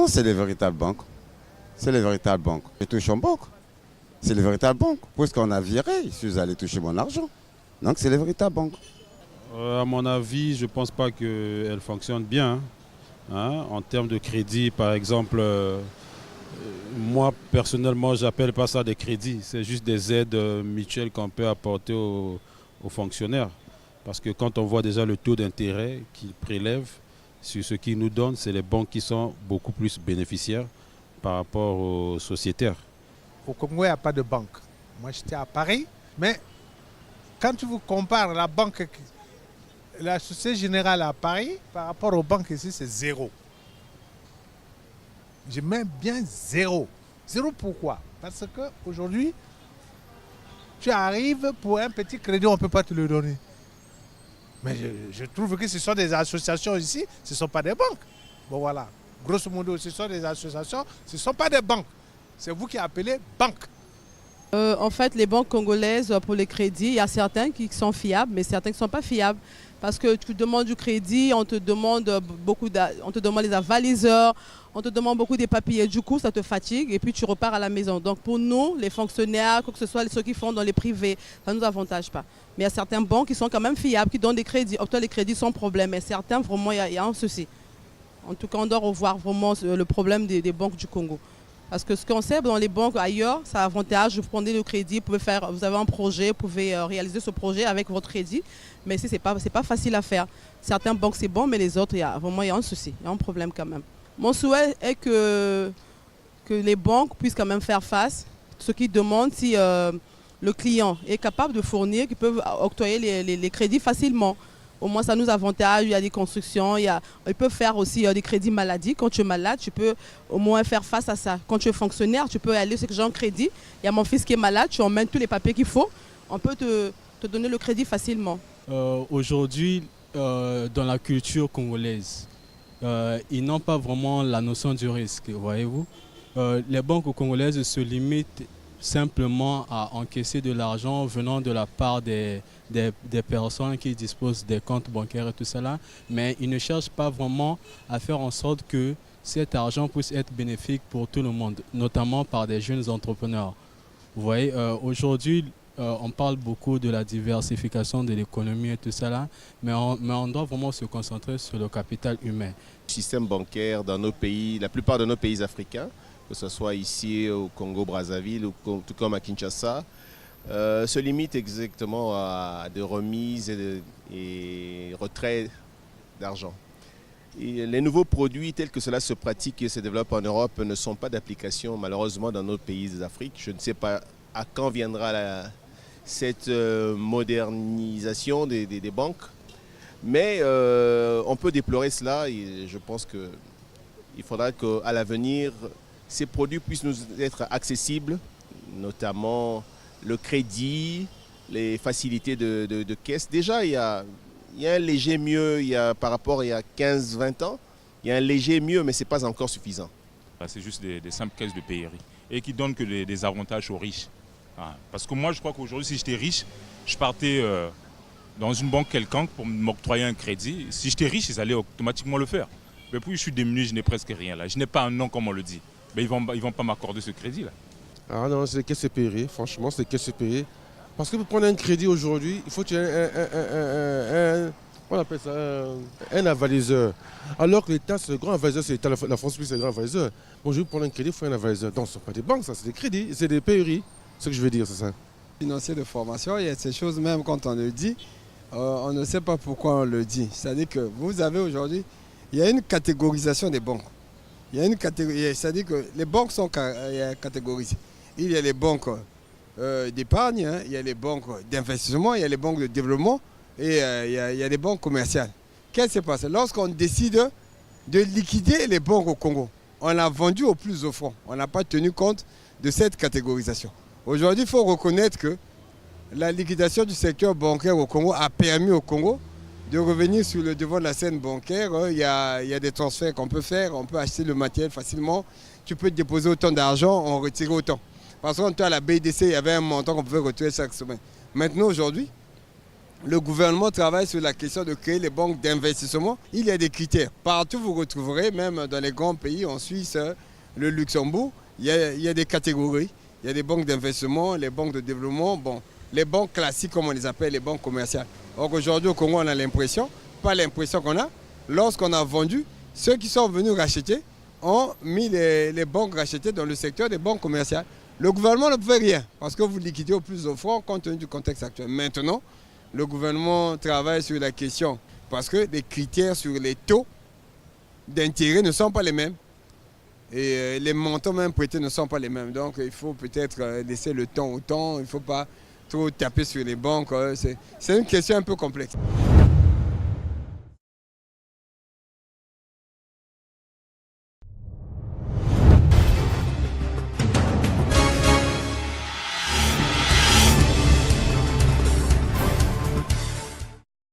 Non, c'est les véritables banques. C'est les véritables banques. Je touche en banque. C'est les véritables banques. Puisqu'on a viré, je suis allé toucher mon argent. Donc c'est les véritables banques. À mon avis, je ne pense pas qu'elle fonctionne bien. Hein. En termes de crédit, par exemple, moi personnellement, je n'appelle pas ça des crédits. C'est juste des aides mutuelles qu'on peut apporter aux fonctionnaires. Parce que quand on voit déjà le taux d'intérêt qu'ils prélèvent sur ce qu'ils nous donnent, c'est les banques qui sont beaucoup plus bénéficiaires par rapport aux sociétaires. Au Congo, il n'y a pas de banque. Moi, j'étais à Paris, mais quand tu vous compares la banque, la Société Générale à Paris, par rapport aux banques ici, c'est zéro. Je mets bien zéro. Zéro pourquoi? Parce qu'aujourd'hui, tu arrives pour un petit crédit, on ne peut pas te le donner. Mais je trouve que ce sont des associations ici, ce ne sont pas des banques. Bon voilà, grosso modo, ce sont des associations, ce ne sont pas des banques. C'est vous qui appelez banque. En fait, les banques congolaises, pour les crédits, il y a certains qui sont fiables, mais certains qui ne sont pas fiables. Parce que tu demandes du crédit, on te demande les avaliseurs, on te demande beaucoup des papiers. Du coup, ça te fatigue et puis tu repars à la maison. Donc pour nous, les fonctionnaires, quoi que ce soit, ceux qui font dans les privés, ça ne nous avantage pas. Mais il y a certaines banques qui sont quand même fiables, qui donnent des crédits, obtiennent les crédits sans problème. Mais certains, vraiment, il y a un souci. En tout cas, on doit revoir vraiment le problème des banques du Congo. Parce que ce qu'on sait dans les banques ailleurs, ça avantage, vous prenez le crédit, vous avez un projet, vous pouvez réaliser ce projet avec votre crédit. Mais ici, ce n'est pas facile à faire. Certaines banques, c'est bon, mais les autres, il y a un souci, il y a un problème quand même. Mon souhait est que les banques puissent quand même faire face. Ce qu'ils demandent, si le client est capable de fournir, qu'ils peuvent octroyer les crédits facilement. Au moins, ça nous avantage, il y a des constructions, ils peuvent faire aussi des crédits maladie. Quand tu es malade, tu peux au moins faire face à ça. Quand tu es fonctionnaire, tu peux aller sur un crédit. Il y a mon fils qui est malade, tu emmènes tous les papiers qu'il faut. On peut te donner le crédit facilement. Aujourd'hui, dans la culture congolaise, ils n'ont pas vraiment la notion du risque, voyez-vous. Les banques congolaises se limitent simplement à encaisser de l'argent venant de la part des personnes qui disposent des comptes bancaires et tout cela, mais ils ne cherchent pas vraiment à faire en sorte que cet argent puisse être bénéfique pour tout le monde, notamment par des jeunes entrepreneurs. Vous voyez, aujourd'hui, on parle beaucoup de la diversification de l'économie et tout cela, mais on doit vraiment se concentrer sur le capital humain. Le système bancaire dans nos pays, la plupart de nos pays africains, que ce soit ici au Congo-Brazzaville ou tout comme à Kinshasa, se limite exactement à des remises et retraits d'argent. Les nouveaux produits tels que cela se pratique et se développe en Europe ne sont pas d'application malheureusement dans nos pays d'Afrique. Je ne sais pas à quand viendra cette modernisation des banques, mais on peut déplorer cela et je pense qu'il faudra qu'à l'avenir, ces produits puissent nous être accessibles, notamment le crédit, les facilités de caisse. Déjà, il y a un léger mieux par rapport à il y a 15-20 ans. Il y a un léger mieux, mais ce n'est pas encore suffisant. C'est juste des simples caisses de payerie et qui donnent que des avantages aux riches. Parce que moi, je crois qu'aujourd'hui, si j'étais riche, je partais dans une banque quelconque pour m'octroyer un crédit. Si j'étais riche, ils allaient automatiquement le faire. Mais puis je suis démuni, je n'ai presque rien là. Je n'ai pas un nom comme on le dit. Mais ils vont pas m'accorder ce crédit-là. Ah non, c'est des caisses payées, franchement, c'est des caisses payées. Parce que pour prendre un crédit aujourd'hui, il faut que tu aies un avaliseur. Alors que l'État, c'est le grand avaliseur, c'est l'État, la France, c'est le grand avaliseur. Bon, je veux prendre un crédit, il faut un avaliseur. Donc, ce ne sont pas des banques, ça, c'est des crédits, c'est des payeries. C'est ce que je veux dire, c'est ça. Financier de formation, il y a ces choses, même quand on le dit, on ne sait pas pourquoi on le dit. C'est-à-dire que vous avez aujourd'hui, il y a une catégorisation des banques. Il y a une catégorie, c'est-à-dire que les banques sont catégorisées. Il y a les banques d'épargne, hein, il y a les banques d'investissement, il y a les banques de développement et il y a les banques commerciales. Qu'est-ce qui s'est passé? Lorsqu'on décide de liquider les banques au Congo, on a vendu au plus offrant. On n'a pas tenu compte de cette catégorisation. Aujourd'hui, il faut reconnaître que la liquidation du secteur bancaire au Congo a permis au Congo de revenir sur le devant de la scène bancaire. Il y a des transferts qu'on peut faire, on peut acheter le matériel facilement. Tu peux déposer autant d'argent, on retire autant. Parce qu'à la BIDC, il y avait un montant qu'on pouvait retirer chaque semaine. Maintenant, aujourd'hui, le gouvernement travaille sur la question de créer les banques d'investissement. Il y a des critères. Partout, vous retrouverez, même dans les grands pays, en Suisse, le Luxembourg, il y a des catégories. Il y a des banques d'investissement, les banques de développement, bon, les banques classiques, comme on les appelle, les banques commerciales. Or, aujourd'hui, au Congo, on a l'impression, pas l'impression qu'on a, lorsqu'on a vendu, ceux qui sont venus racheter ont mis les banques rachetées dans le secteur des banques commerciales. Le gouvernement ne pouvait rien, parce que vous liquidez au plus offrant compte tenu du contexte actuel. Maintenant, le gouvernement travaille sur la question parce que les critères sur les taux d'intérêt ne sont pas les mêmes et les montants même prêtés ne sont pas les mêmes. Donc il faut peut-être laisser le temps au temps, il ne faut pas trop taper sur les banques. C'est une question un peu complexe.